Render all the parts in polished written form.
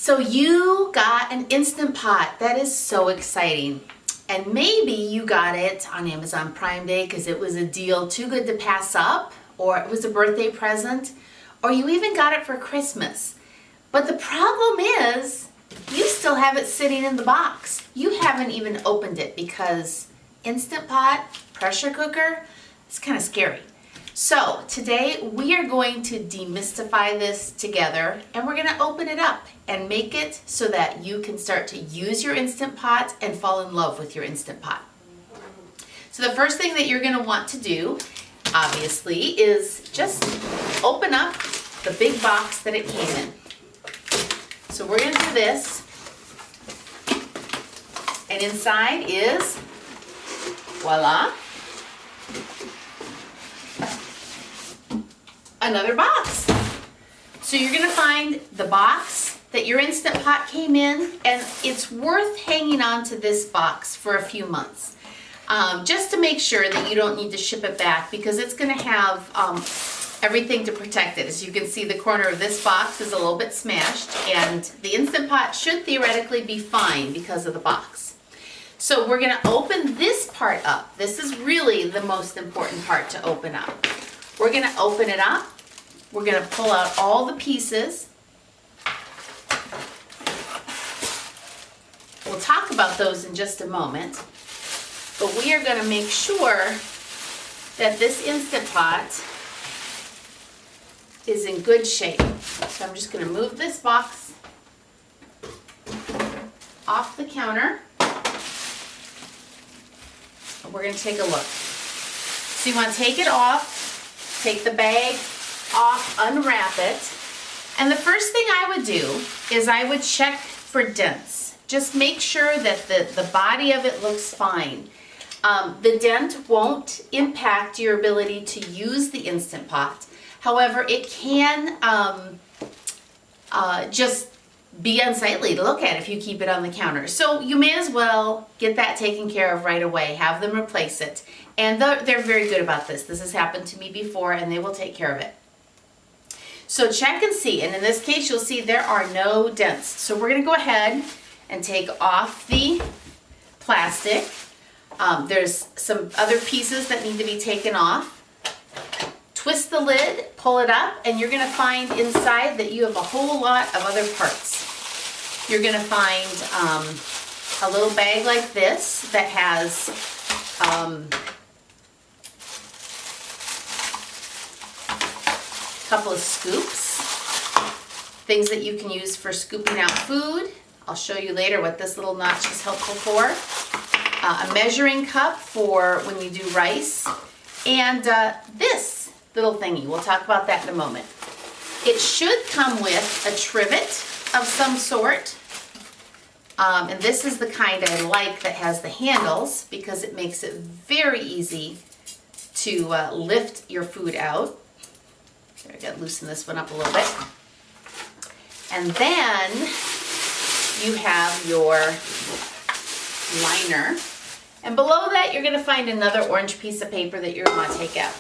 So you got an Instant Pot. That is so exciting. And maybe you got it on Amazon Prime Day because it was a deal too good to pass up, or it was a birthday present, or you even got it for Christmas. But the problem is, you still have it sitting in the box. You haven't even opened it because Instant Pot, pressure cooker, it's kind of scary. So today we are going to demystify this together, and we're going to open it up and make it so that you can start to use your Instant Pot and fall in love with your Instant Pot. So the first thing that you're going to want to do, obviously, is just open up the big box that it came in. So we're going to do this, and inside is, voila, another box. So you're going to find the box that your Instant Pot came in, and it's worth hanging on to this box for a few months, just to make sure that you don't need to ship it back, because it's going to have everything to protect it. As you can see, the corner of this box is a little bit smashed, and the Instant Pot should theoretically be fine because of the box. So we're going to open this part up. This is really the most important part to open up. We're going to open it up. We're going to pull out all the pieces. We'll talk about those in just a moment. But we are going to make sure that this Instant Pot is in good shape. So I'm just going to move this box off the counter. And we're going to take a look. So you want to take it off, take the bag off, unwrap it. And the first thing I would do is I would check for dents. Just make sure that the body of it looks fine. The dent won't impact your ability to use the Instant Pot. However, it can just be unsightly to look at if you keep it on the counter. So you may as well get that taken care of right away. Have them replace it. And they're very good about this. This has happened to me before, and they will take care of it. So check and see. And in this case, you'll see there are no dents. So we're going to go ahead and take off the plastic. There's some other pieces that need to be taken off. Twist the lid, pull it up, and you're going to find inside that you have a whole lot of other parts. You're going to find a little bag like this that has a couple of scoops, things that you can use for scooping out food. I'll show you later what this little notch is helpful for. A measuring cup for when you do rice, and this little thingy. We'll talk about that in a moment. It should come with a trivet of some sort, and this is the kind I like that has the handles because it makes it very easy to lift your food out. I gotta loosen this one up a little bit. And then you have your liner. And below that, you're going to find another orange piece of paper that you're going to take out.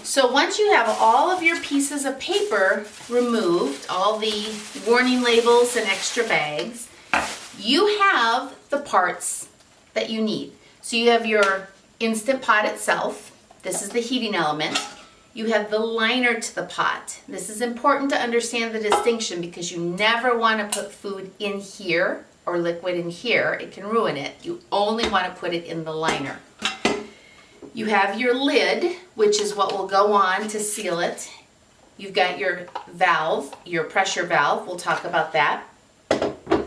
So once you have all of your pieces of paper removed, all the warning labels and extra bags, you have the parts that you need. So you have your Instant Pot itself. This is the heating element. You have the liner to the pot. This is important to understand the distinction because you never want to put food in here or liquid in here. It can ruin it. You only want to put it in the liner. You have your lid, which is what will go on to seal it. You've got your valve, your pressure valve. We'll talk about that. Your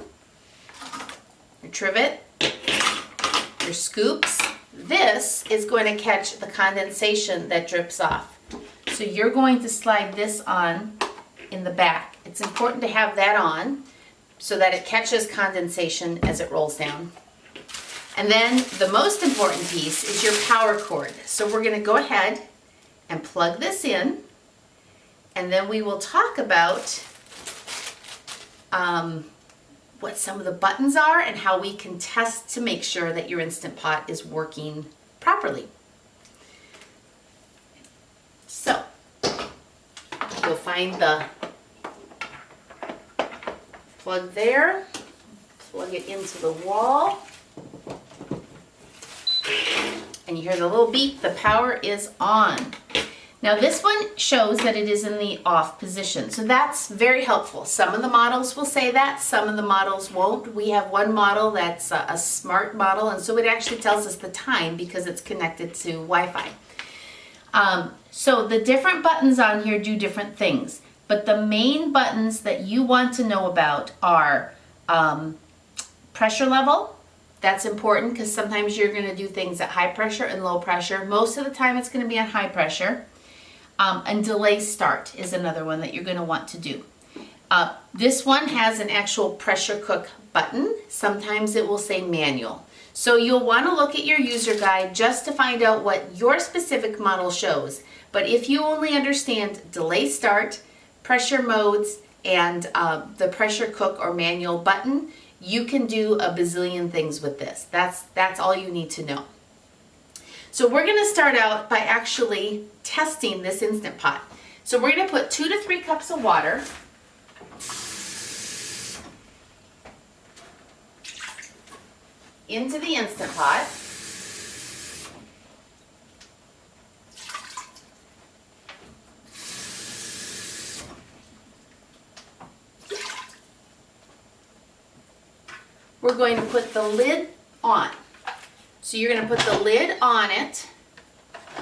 trivet, your scoops. This is going to catch the condensation that drips off. So you're going to slide this on in the back. It's important to have that on so that it catches condensation as it rolls down. And then the most important piece is your power cord. So we're going to go ahead and plug this in, and then we will talk about what some of the buttons are and how we can test to make sure that your Instant Pot is working properly. So you'll find the plug there, plug it into the wall, and you hear the little beep, the power is on. Now this one shows that it is in the off position, so that's very helpful. Some of the models will say that, some of the models won't. We have one model that's a smart model, and so it actually tells us the time because it's connected to Wi-Fi. So the different buttons on here do different things, but the main buttons that you want to know about are pressure level. That's important because sometimes you're going to do things at high pressure and low pressure. Most of the time it's going to be on high pressure. And delay start is another one that you're going to want to do. This one has an actual pressure cook button. Sometimes it will say manual. So you'll want to look at your user guide just to find out what your specific model shows. But if you only understand delay start, pressure modes, and the pressure cook or manual button, you can do a bazillion things with this. That's all you need to know. So we're going to start out by actually testing this Instant Pot. So we're going to put 2 to 3 cups of water into the Instant Pot. We're going to put the lid on. So you're going to put the lid on it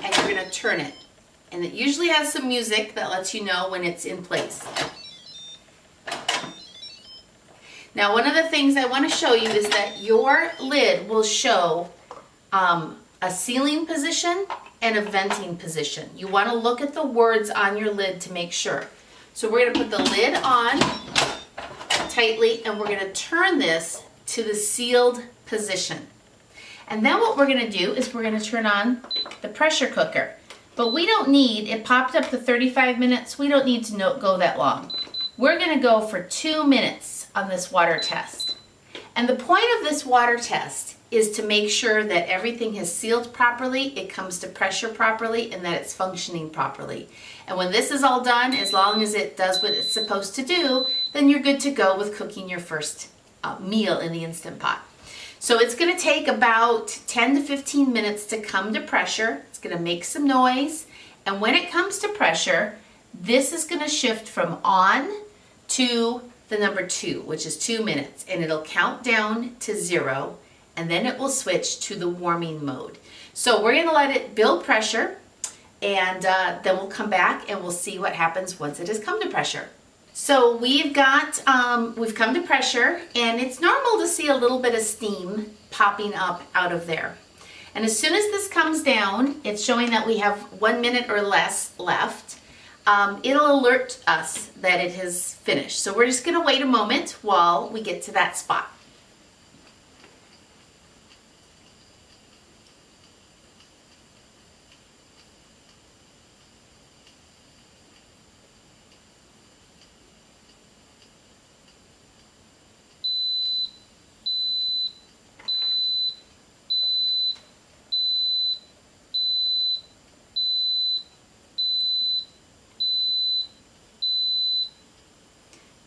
and you're going to turn it. And it usually has some music that lets you know when it's in place. Now one of the things I want to show you is that your lid will show a sealing position and a venting position. You want to look at the words on your lid to make sure. So we're going to put the lid on tightly and we're going to turn this to the sealed position. And then what we're going to do is we're going to turn on the pressure cooker. But we don't need, it popped up to 35 minutes, we don't need to go that long. We're going to go for 2 minutes on this water test. And the point of this water test is to make sure that everything is sealed properly, it comes to pressure properly, and that it's functioning properly. And when this is all done, as long as it does what it's supposed to do, then you're good to go with cooking your first meal in the Instant Pot. So it's going to take about 10 to 15 minutes to come to pressure. It's going to make some noise. And when it comes to pressure, this is going to shift from on to the number 2, which is 2 minutes. And it'll count down to 0. And then it will switch to the warming mode. So we're going to let it build pressure. And then we'll come back and we'll see what happens once it has come to pressure. So we've come to pressure, and it's normal to see a little bit of steam popping up out of there. And as soon as this comes down, it's showing that we have 1 minute or less left. It'll alert us that it has finished. So we're just going to wait a moment while we get to that spot.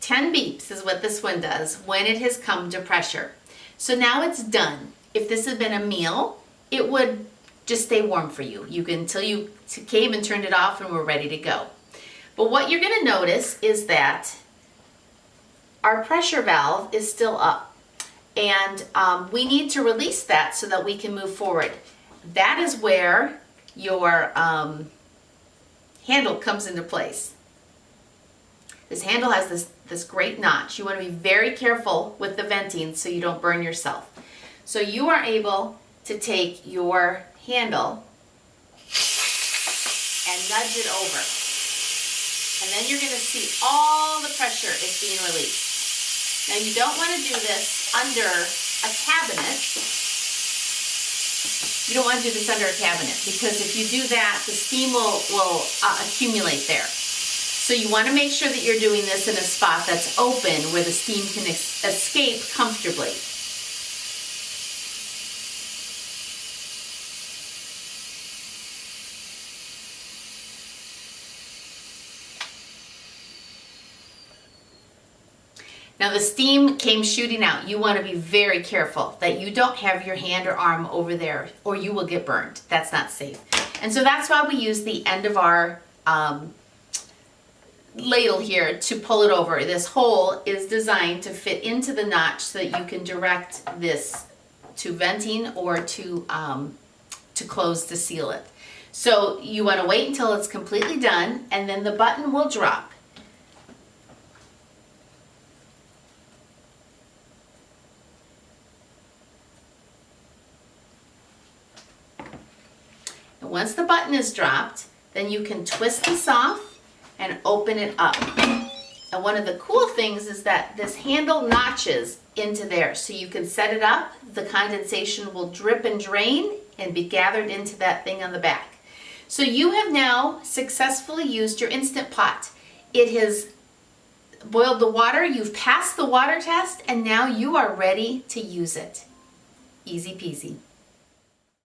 Ten beeps is what this one does when it has come to pressure. So now it's done. If this had been a meal, it would just stay warm for you. Until you came and turned it off and were ready to go. But what you're going to notice is that our pressure valve is still up. And we need to release that so that we can move forward. That is where your handle comes into place. This handle has this great notch. You want to be very careful with the venting so you don't burn yourself. So you are able to take your handle and nudge it over. And then you're going to see all the pressure is being released. Now you don't want to do this under a cabinet. You don't want to do this under a cabinet because if you do that, the steam will accumulate there. So you want to make sure that you're doing this in a spot that's open where the steam can escape comfortably. Now the steam came shooting out. You want to be very careful that you don't have your hand or arm over there or you will get burned. That's not safe. And so that's why we use the end of our ladle here to pull it over. This hole is designed to fit into the notch so that you can direct this to venting or to close to seal it. So you want to wait until it's completely done and then the button will drop. And once the button is dropped, then you can twist this off and open it up. And one of the cool things is that this handle notches into there. So you can set it up, the condensation will drip and drain and be gathered into that thing on the back. So you have now successfully used your Instant Pot. It has boiled the water, you've passed the water test, and now you are ready to use it. Easy peasy.